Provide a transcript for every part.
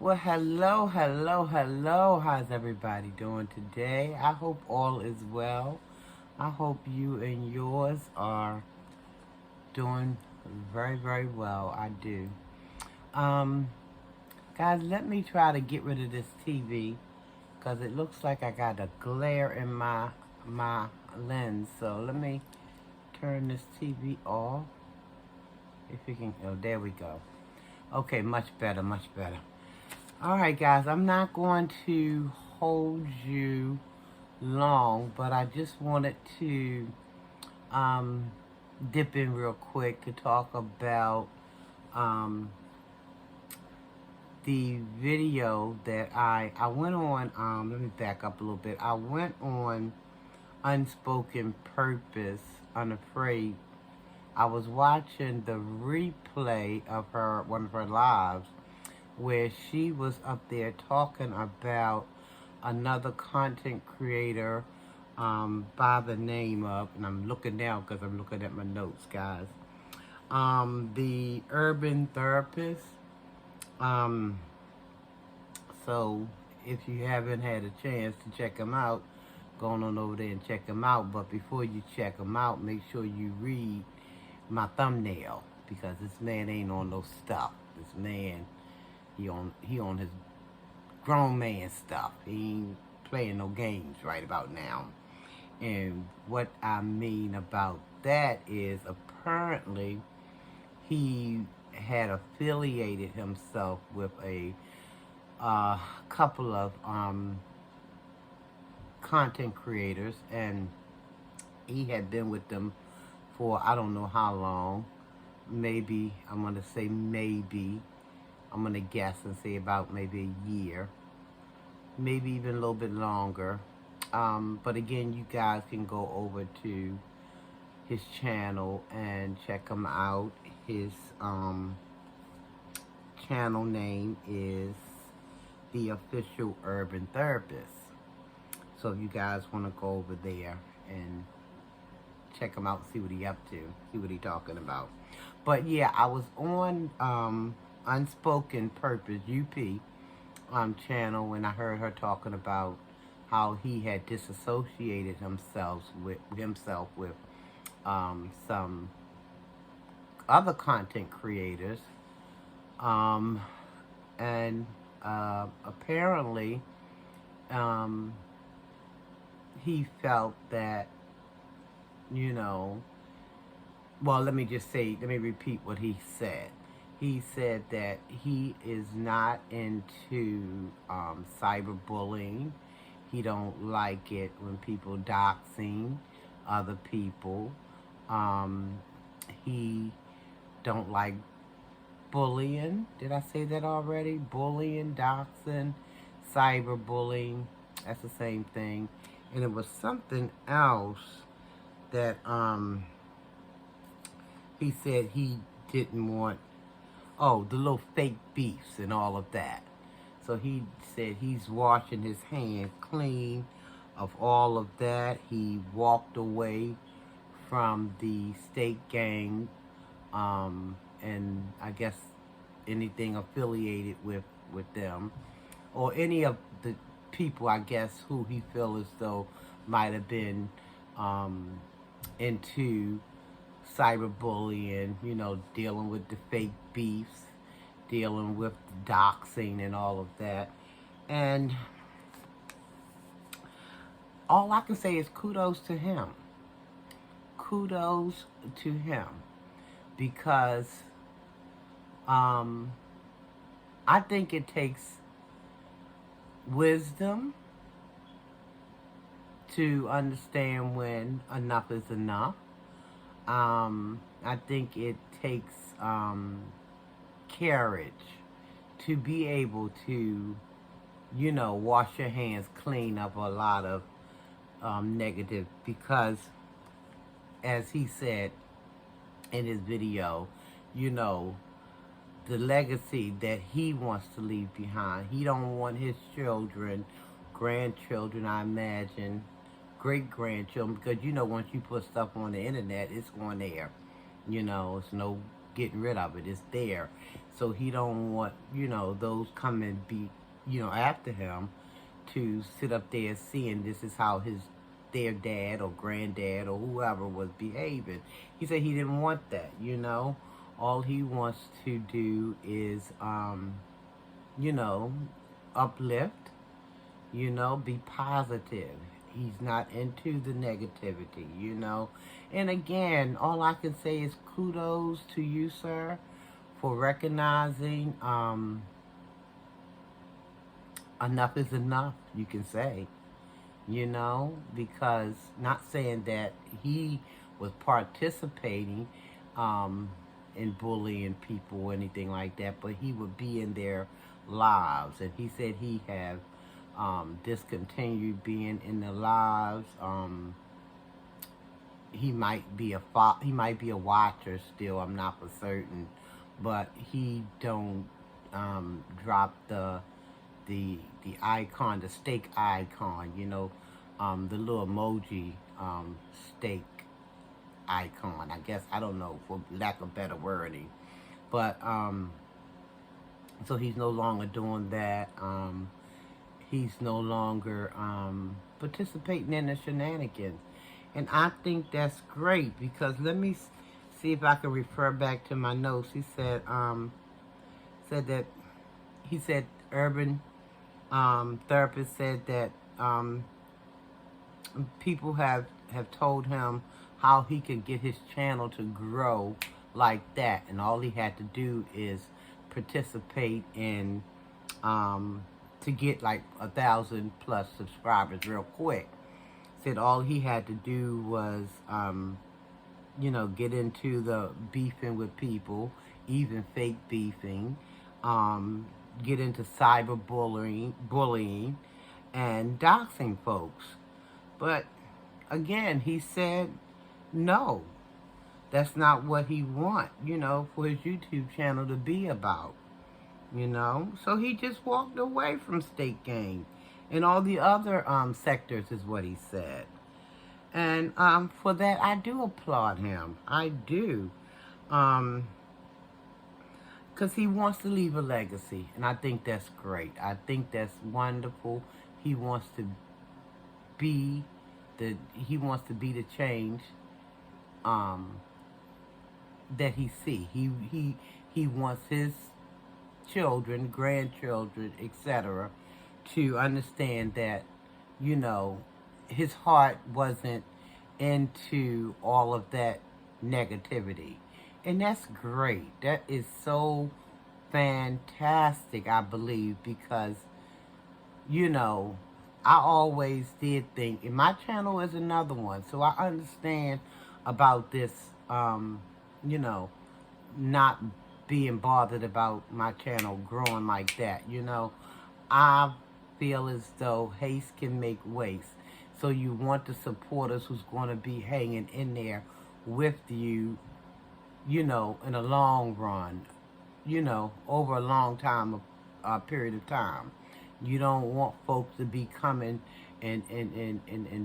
Well, hello, hello, hello. How's everybody doing today? I hope all is well. I hope you and yours are doing very, very well. I do. Um, Guys, let me try to get rid of this TV because it looks like I got a glare in my lens. So let me turn this TV off. If you can, oh, there we go. Okay, much better, much better. All right, guys, I'm not going to hold you long, but I just wanted to um, dip in real quick to talk about um, the video that I went on. Let me back up a little bit. I went on Unspoken Purpose, Unafraid. I was watching the replay of one of her lives, where she was up there talking about another content creator by the name of, and I'm looking now because I'm looking at my notes, guys. The Urban Therapist. Um, so if you haven't had a chance to check him out, go on over there and check him out. But before you check him out, make sure you read my thumbnail because this man ain't on no stuff. This man, he on his grown man stuff. He ain't playing no games right about now. And what I mean about that is apparently he had affiliated himself with a couple of content creators, and he had been with them for I don't know how long. Maybe, I'm going to say maybe, I'm going to guess and say about maybe a year, maybe even a little bit longer. But again, you guys can go over to his channel and check him out. His channel name is The Official Urban Therapist. So if you guys want to go over there and check him out, see what he up to, see what he talking about. But yeah, I was on Unspoken Purpose UP channel when I heard her talking about how he had disassociated himself with some other content creators, um, and apparently um, he felt that, you know, well, let me repeat what he said. He said that he is not into cyberbullying. He don't like it when people doxing other people. Um, he don't like bullying. Did I say that already? Bullying, doxing, cyberbullying. That's the same thing. And it was something else that he said he didn't want. Oh, the little fake beefs and all of that. So he said he's washing his hands clean of all of that. He walked away from the state gang, and I guess anything affiliated with them, or any of the people, I guess, who he feel as though might have been um, into cyberbullying, dealing with the fake beefs, dealing with the doxing and all of that. And all I can say is kudos to him. Kudos to him. Because I think it takes wisdom to understand when enough is enough. I think it takes courage to be able to, wash your hands clean of a lot of negative, because, as he said in his video, the legacy that he wants to leave behind. He don't want his children, grandchildren, I imagine, great-grandchildren, because, once you put stuff on the internet, it's going there. It's no getting rid of it. It's there. So he don't want, those come and be, after him to sit up there seeing this is how their dad or granddad or whoever was behaving. He said he didn't want that. All he wants to do is, uplift, be positive. He's not into the negativity. And again, all I can say is kudos to you, sir, for recognizing enough is enough, you can say. Because not saying that he was participating in bullying people or anything like that, but he would be in their lives. And he said he have discontinued being in their lives. He might be a watcher still, I'm not for certain, but he don't drop the icon, the steak icon, the little emoji steak icon. I guess, I don't know, for lack of better wording. But, so he's no longer doing that. He's no longer participating in the shenanigans. And I think that's great, because let me see if I can refer back to my notes. He said, urban therapist said that people have told him how he could get his channel to grow like that, and all he had to do is participate in to get like 1,000+ subscribers real quick. Said all he had to do was get into the beefing with people, even fake beefing, get into cyberbullying and doxing folks. But again, he said no, that's not what he want, for his YouTube channel to be about, So he just walked away from State Gang and all the other sectors, is what he said. And for that, I do applaud him. I do. Because he wants to leave a legacy, and I think that's great. I think that's wonderful. He wants to be the change that he see. He wants his children, grandchildren, etc., to understand that, his heart wasn't into all of that negativity. And that's great. That is so fantastic, I believe, because, I always did think, and my channel is another one, so I understand about this, not being bothered about my channel growing like that, I feel as though haste can make waste. So you want the supporters who's going to be hanging in there with you, in a long run, over a long time, period of time. You don't want folks to be coming and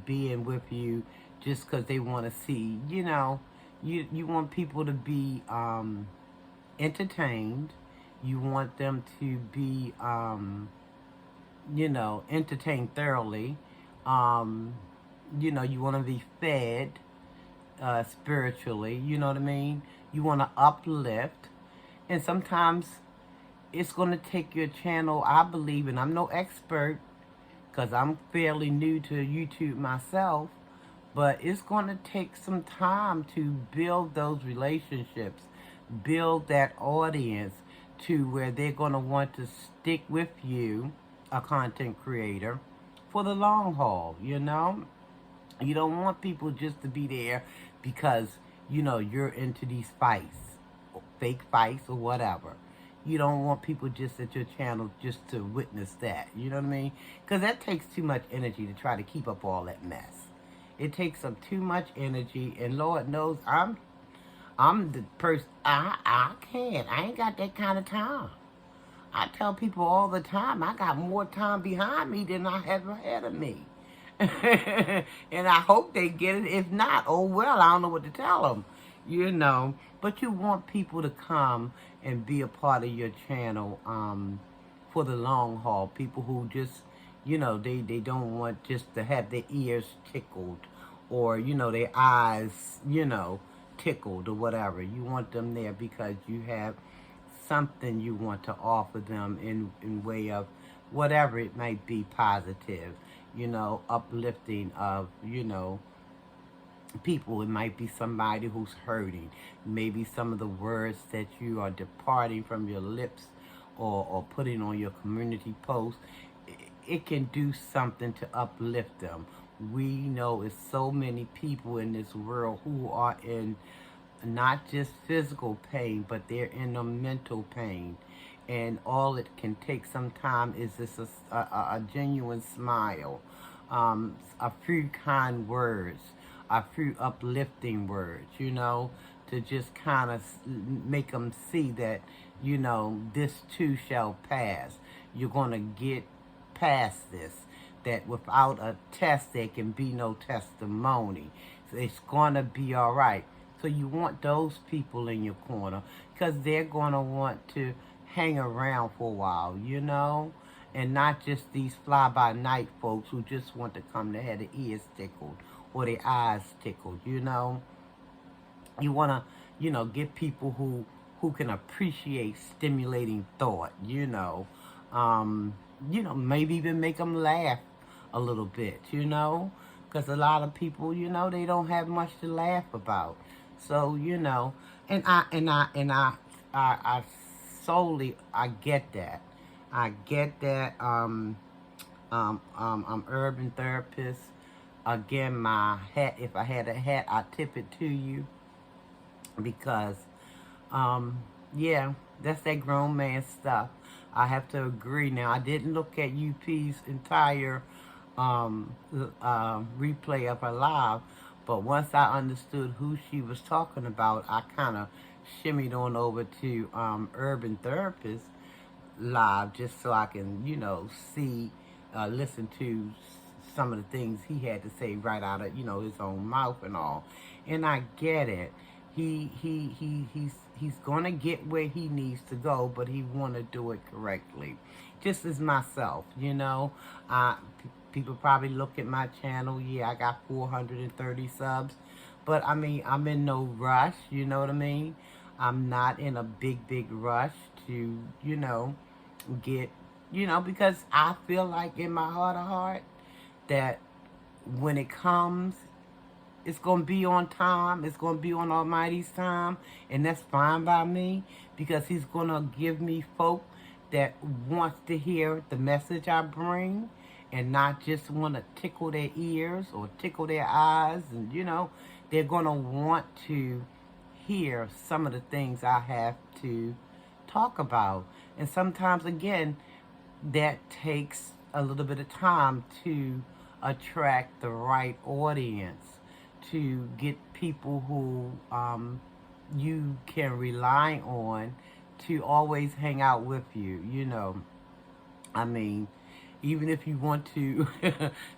being with you just because they want to see, you want people to be entertained. You want them to be, entertained thoroughly. You want to be fed spiritually, you know what I mean? You want to uplift. And sometimes it's going to take your channel, I believe, and I'm no expert because I'm fairly new to YouTube myself, but it's going to take some time to build those relationships, build that audience to where they're going to want to stick with you, a content creator, for the long haul, You don't want people just to be there because, you're into these fights, fake fights or whatever. You don't want people just at your channel just to witness that, you know what I mean? Because that takes too much energy to try to keep up all that mess. It takes up too much energy, and Lord knows I'm the person, I can't. I ain't got that kind of time. I tell people all the time, I got more time behind me than I have ahead of me. And I hope they get it. If not, oh well, I don't know what to tell them. you know. But you want people to come and be a part of your channel for the long haul. People who just, you know, they don't want just to have their ears tickled or, you know, their eyes, you know, tickled or whatever. You want them there because you have something you want to offer them in way of whatever it might be, positive, you know, uplifting of, you know, people. It might be somebody who's hurting. Maybe some of the words that you are departing from your lips or putting on your community post, it can do something to uplift them. We know it's so many people in this world who are in not just physical pain, but they're in a mental pain. And all it can take sometimes is just a genuine smile, a few kind words, a few uplifting words, you know, to just kind of make them see that, you know, this too shall pass. You're going to get past this. That without a test, there can be no testimony. So it's going to be all right. So you want those people in your corner because they're going to want to hang around for a while, you know? And not just these fly-by-night folks who just want to come to have their ears tickled or their eyes tickled, you know? You want to, you know, get people who can appreciate stimulating thought, you know? Maybe even make them laugh a little bit, you know? Because a lot of people, you know, they don't have much to laugh about. So, you know, I solely, I get that. I get that. I'm urban therapist. Again, my hat, if I had a hat, I'd tip it to you. Because, yeah, that's that grown man stuff. I have to agree. Now, I didn't look at UP's entire replay of her live, but once I understood who she was talking about, I kind of shimmied on over to Urban Therapist live just so I can, you know, see, listen to some of the things he had to say right out of, you know, his own mouth and all. And I get it. He's gonna get where he needs to go, but he wanna do it correctly. Just as myself, you know. People probably look at my channel. Yeah, I got 430 subs, but I mean, I'm in no rush. You know what I mean? I'm not in a big rush to, you know, get, you know, because I feel like in my heart of heart that when it comes, it's going to be on time. It's going to be on Almighty's time. And that's fine by me because he's going to give me folk that wants to hear the message I bring and not just want to tickle their ears or tickle their eyes. And, you know, they're going to want to hear some of the things I have to talk about. And sometimes, again, that takes a little bit of time to attract the right audience, to get people who you can rely on to always hang out with you, you know. I mean, even if you want to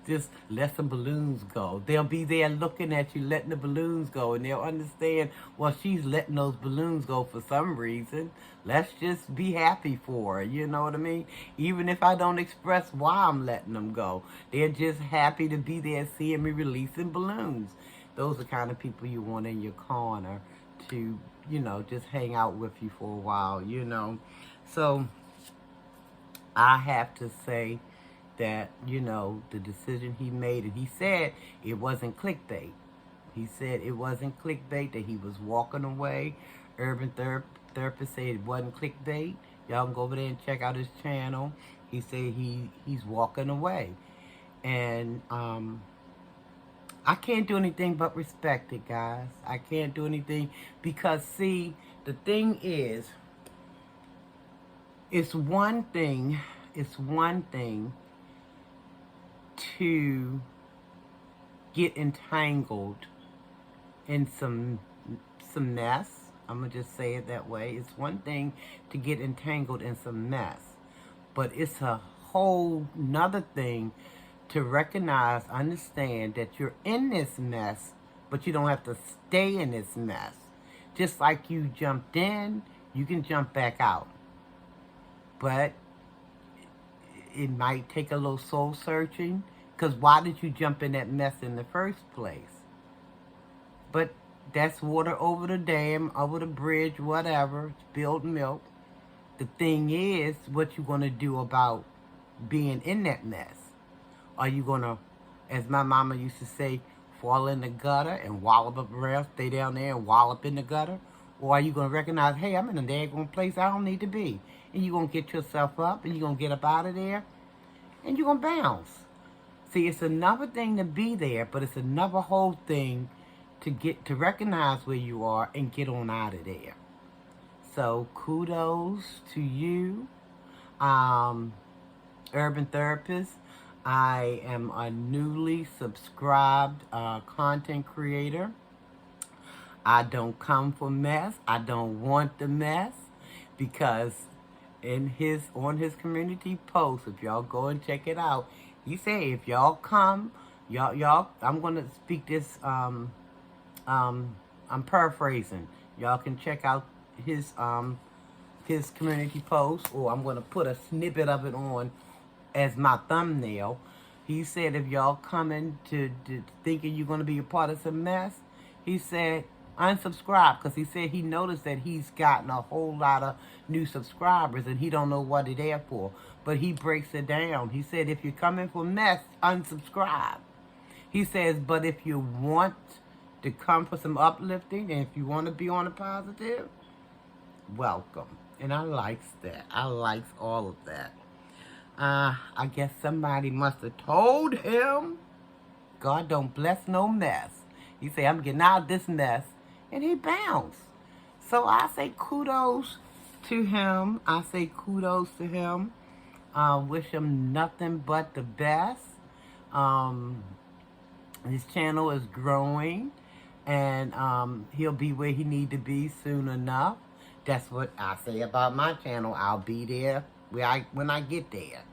just let some balloons go, they'll be there looking at you, letting the balloons go, and they'll understand, well, she's letting those balloons go for some reason. Let's just be happy for her, you know what I mean? Even if I don't express why I'm letting them go, they're just happy to be there seeing me releasing balloons. Those are the kind of people you want in your corner to, you know, just hang out with you for a while, you know. So I have to say that, you know, the decision he made, and he said it wasn't clickbait. He said it wasn't clickbait, that he was walking away. Urban Therapist said it wasn't clickbait. Y'all can go over there and check out his channel. He said he's walking away. And I can't do anything but respect it, guys. I can't do anything because, see, the thing is, it's one thing to get entangled in some mess. I'm going to just say it that way. It's one thing to get entangled in some mess, but it's a whole nother thing to understand that you're in this mess, but you don't have to stay in this mess. Just like you jumped in, you can jump back out. But it might take a little soul searching, because why did you jump in that mess in the first place? But that's water over the dam, over the bridge, whatever, spilled milk. The thing is, what you going to do about being in that mess? Are you going to, as my mama used to say, fall in the gutter and wallop up around, stay down there and wallop in the gutter? Or are you going to recognize, hey, I'm in a daggone place I don't need to be? And you're going to get yourself up and you're going to get up out of there and you're going to bounce. See, it's another thing to be there, but it's another whole thing to recognize where you are and get on out of there. So kudos to you, Urban Therapist. I am a newly subscribed content creator. I don't come for mess. I don't want the mess, because on his community post, if y'all go and check it out, he said if y'all come, y'all I'm gonna speak this I'm paraphrasing. Y'all can check out his community post, or I'm gonna put a snippet of it on as my thumbnail. He said if y'all coming to thinking you're gonna be a part of some mess, he said unsubscribe, because he said he noticed that he's gotten a whole lot of new subscribers and he don't know what they're there for. But he breaks it down. He said if you're coming for mess, unsubscribe. He says, but if you want to come for some uplifting and if you want to be on a positive, welcome. And I likes that. I likes all of that. I guess somebody must have told him God don't bless no mess. He said, I'm getting out of this mess. And he bounced. So I say kudos to him. I say kudos to him. Wish him nothing but the best. His channel is growing. And he'll be where he need to be soon enough. That's what I say about my channel. I'll be there when I get there.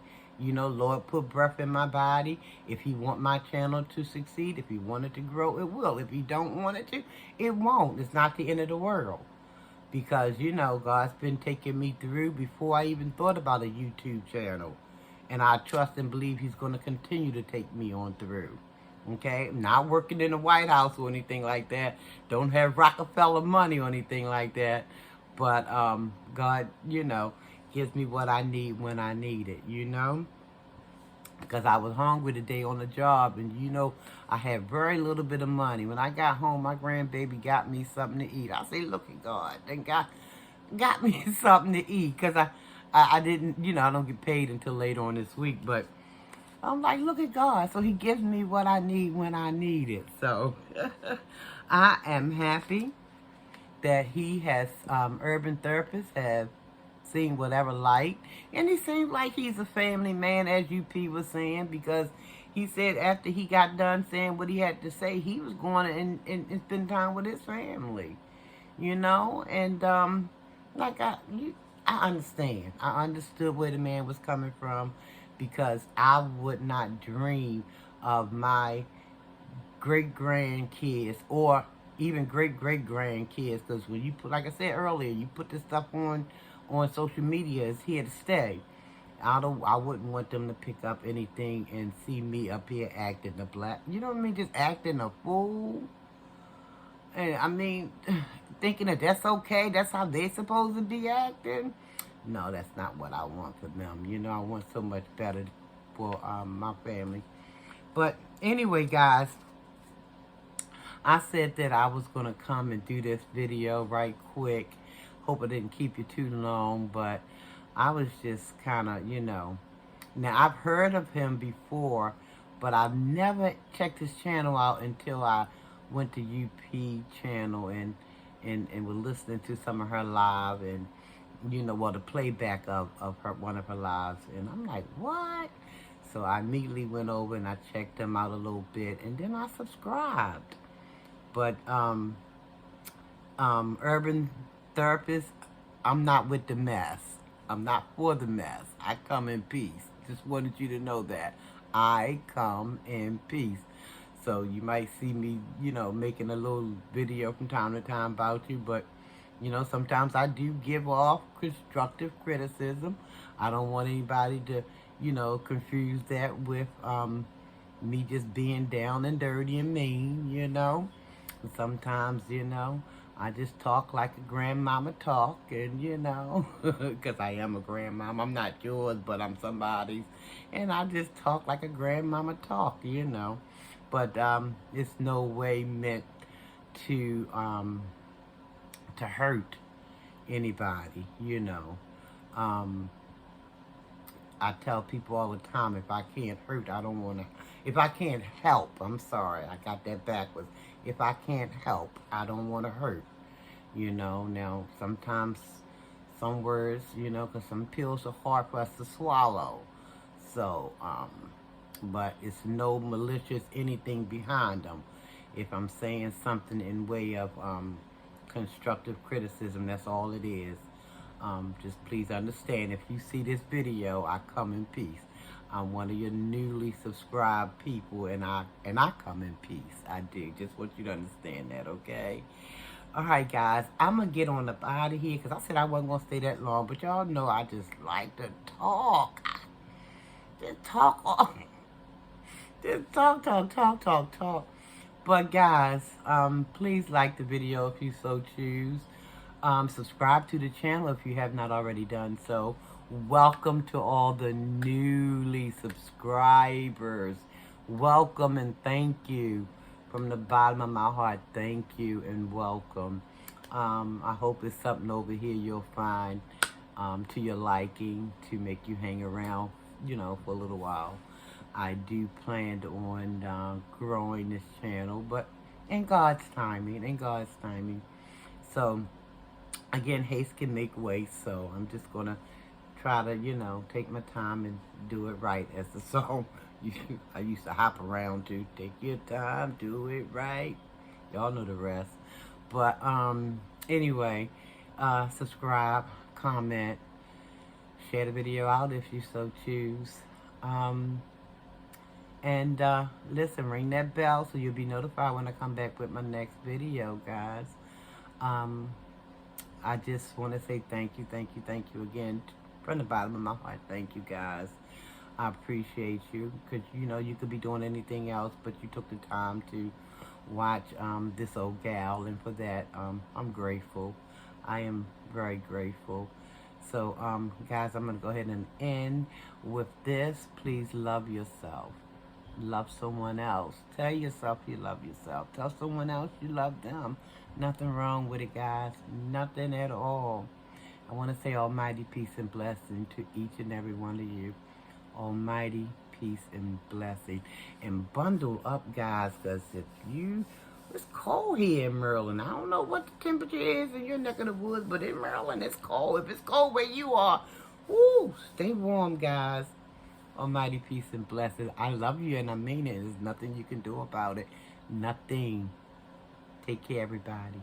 You know, Lord put breath in my body. If he want my channel to succeed, if he want it to grow, it will. If he don't want it to, it won't. It's not the end of the world. Because, you know, God's been taking me through before I even thought about a YouTube channel. And I trust and believe he's going to continue to take me on through. Okay? I'm not working in the White House or anything like that. Don't have Rockefeller money or anything like that. But God, you know, gives me what I need when I need it, you know? Because I was hungry today on the job, and, you know, I had very little bit of money. When I got home, my grandbaby got me something to eat. I say, look at God. Then God got me something to eat, because I didn't, you know, I don't get paid until later on this week. But I'm like, look at God. So he gives me what I need when I need it. So I am happy that he has, Urban Therapist have seen whatever light. And he seems like he's a family man, as UP was saying, because he said after he got done saying what he had to say, he was going and spend time with his family. You know? And like I understand. I understood where the man was coming from, because I would not dream of my great-grandkids or even great-great-grandkids, because when you put, like I said earlier, you put this stuff on social media, is here to stay. I wouldn't want them to pick up anything and see me up here acting a black, you know what I mean, just acting a fool. And I mean, thinking that that's okay, that's how they're supposed to be acting. No, that's not what I want for them. You know, I want so much better for my family. But anyway, guys, I said that I was going to come and do this video right quick. Hope I didn't keep you too long, but I was just kind of, you know. Now, I've heard of him before, but I've never checked his channel out until I went to UP channel and was listening to some of her live and, you know, well, the playback of one of her lives. And I'm like, what? So I immediately went over and I checked him out a little bit, and then I subscribed. But Urban Therapist, I'm not with the mess. I'm not for the mess. I come in peace. Just wanted you to know that. I come in peace. So you might see me, you know, making a little video from time to time about you, but You know, sometimes I do give off constructive criticism. I don't want anybody to, you know, confuse that with me just being down and dirty and mean, you know. And sometimes, you know, I just talk like a grandmama talk, and you know, because I am a grandmama. I'm not yours, but I'm somebody's. And I just talk like a grandmama talk, you know. But it's no way meant to um, to hurt anybody, you know. Um, I tell people all the time, if I can't hurt, I don't want to. If I can't help, I'm sorry, I got that backwards. If I can't help, I don't want to hurt, you know. Now, sometimes some words, you know, because some pills are hard for us to swallow. So, but it's no malicious anything behind them. If I'm saying something in way of constructive criticism, that's all it is. Just please understand, if you see this video, I come in peace. I'm one of your newly subscribed people, and I come in peace. I do. Just want you to understand that, okay? All right, guys. I'm gonna get on up out of here because I said I wasn't gonna stay that long, but y'all know I just like to talk. Just talk. Just talk. But guys, please like the video if you so choose. Subscribe to the channel if you have not already done so. Welcome to all the newly subscribers. Welcome and thank you. From the bottom of my heart, thank you and welcome. I hope it's something over here you'll find to your liking to make you hang around, you know, for a little while. I do plan on growing this channel, but in God's timing, So, again, haste can make waste, so I'm just going to try to, you know, take my time and do it right, as the song I used to hop around to. Take your time, do it right. Y'all know the rest. But, anyway, subscribe, comment, share the video out if you so choose. And listen, ring that bell so you'll be notified when I come back with my next video, guys. I just want to say thank you again from the bottom of my heart. Thank you, guys. I appreciate you because, you know, you could be doing anything else, but you took the time to watch this old gal, and for that, I'm grateful. I am very grateful. So, guys, I'm going to go ahead and end with this. Please love yourself. Love someone else. Tell yourself you love yourself. Tell someone else you love them. Nothing wrong with it, guys. Nothing at all. I want to say almighty peace and blessing to each and every one of you. Almighty peace and blessing. And bundle up, guys, because it's cold here in Maryland. I don't know what the temperature is in your neck of the woods, but in Maryland it's cold. If it's cold where you are, woo, stay warm, guys. Almighty peace and blessings. I love you and I mean it. There's nothing you can do about it. Nothing. Take care, everybody.